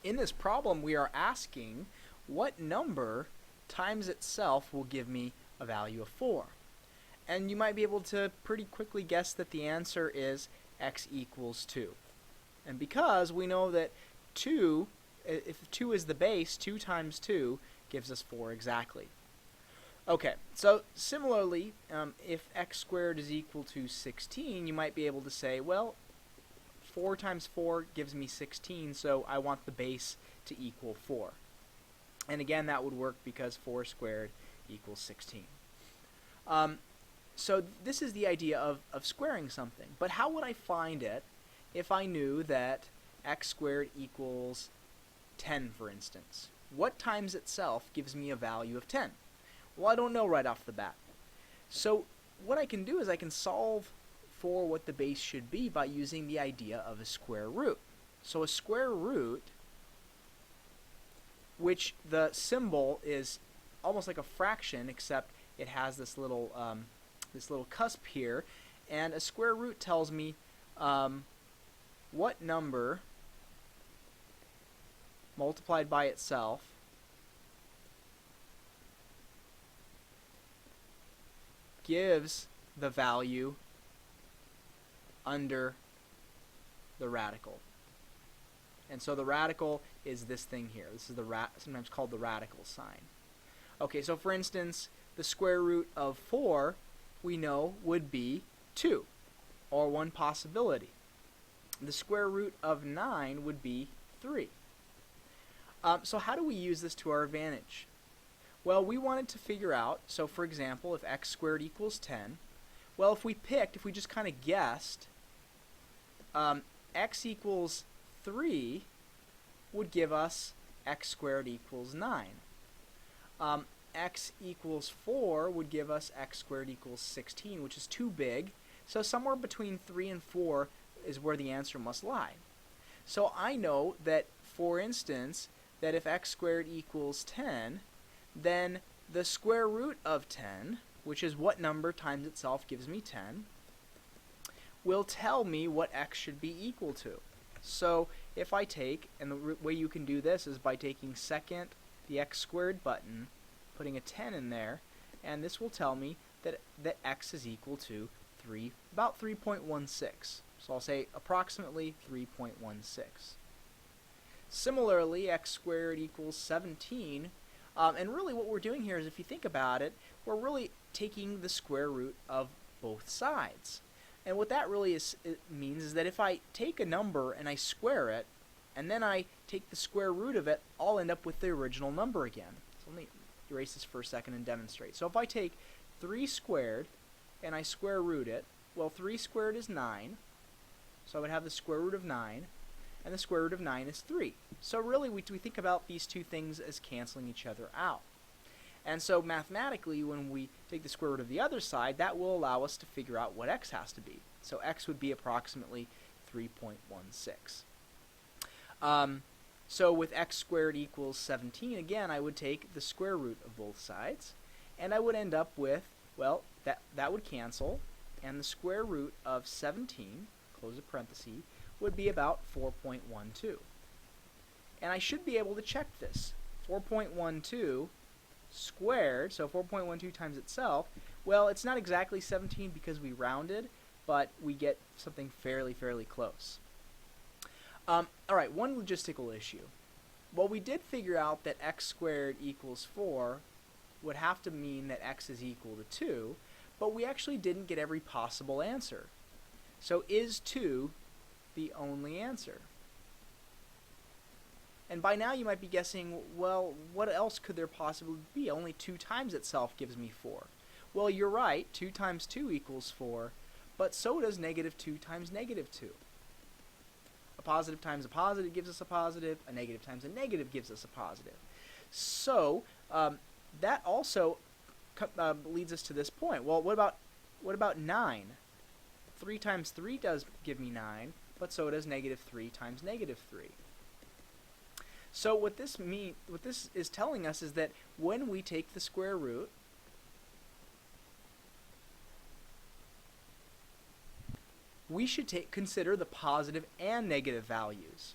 In this problem, we are asking what number times itself will give me a value of 4. And you might be able to pretty quickly guess that the answer is x equals 2. And because we know that 2, if 2 is the base, 2 times 2 gives us 4 exactly. Okay, so similarly, if x squared is equal to 16, you might be able to say, well, 4 times 4 gives me 16, so I want the base to equal 4. And again, that would work because 4 squared equals 16. So this is the idea of squaring something. But how would I find it if I knew that x squared equals 10, for instance? What times itself gives me a value of 10? Well, I don't know right off the bat. So what I can do is I can solve for what the base should be by using the idea of a square root. So a square root, which the symbol is almost like a fraction, except it has this little cusp here, and a square root tells me what number multiplied by itself gives the value under the radical. And so the radical is this thing here. This is sometimes called the radical sign. Okay, so for instance, the square root of 4 we know would be 2, or one possibility. The square root of 9 would be 3. So how do we use this to our advantage? Well, we wanted to figure out, so for example, if x squared equals 10, well, if we just kind of guessed, x equals 3 would give us x squared equals 9. X equals 4 would give us x squared equals 16, which is too big. So somewhere between 3 and 4 is where the answer must lie. So I know that, for instance, that if x squared equals 10, then the square root of 10, which is what number times itself gives me 10, will tell me what x should be equal to. So if I take, and the way you can do this is by taking second the x squared button, putting a 10 in there, and this will tell me that x is equal to about 3.16. So I'll say approximately 3.16. Similarly, x squared equals 17, and really what we're doing here is, if you think about it, we're really taking the square root of both sides. And what that really means is that if I take a number and I square it, and then I take the square root of it, I'll end up with the original number again. So let me erase this for a second and demonstrate. So if I take 3 squared and I square root it, well, 3 squared is 9, so I would have the square root of 9, and the square root of 9 is 3. So really we think about these two things as canceling each other out. And so mathematically, when we take the square root of the other side, that will allow us to figure out what x has to be. So x would be approximately 3.16. So with x squared equals 17, again, I would take the square root of both sides, and I would end up with, well, that would cancel, and the square root of 17, close the parenthesis, would be about 4.12. And I should be able to check this. 4.12 squared, so 4.12 times itself, well, it's not exactly 17 because we rounded, but we get something fairly close. Alright, one logistical issue. Well, we did figure out that x squared equals 4 would have to mean that x is equal to 2, but we actually didn't get every possible answer. So is 2 the only answer? And by now you might be guessing, well, what else could there possibly be? Only 2 times itself gives me 4. Well, you're right, 2 times 2 equals 4, but so does negative 2 times negative 2. A positive times a positive gives us a positive, a negative times a negative gives us a positive. So that also leads us to this point. Well, what about 9? 3 times 3 does give me 9, but so does negative 3 times negative 3. So what this is telling us is that when we take the square root, we should consider the positive and negative values.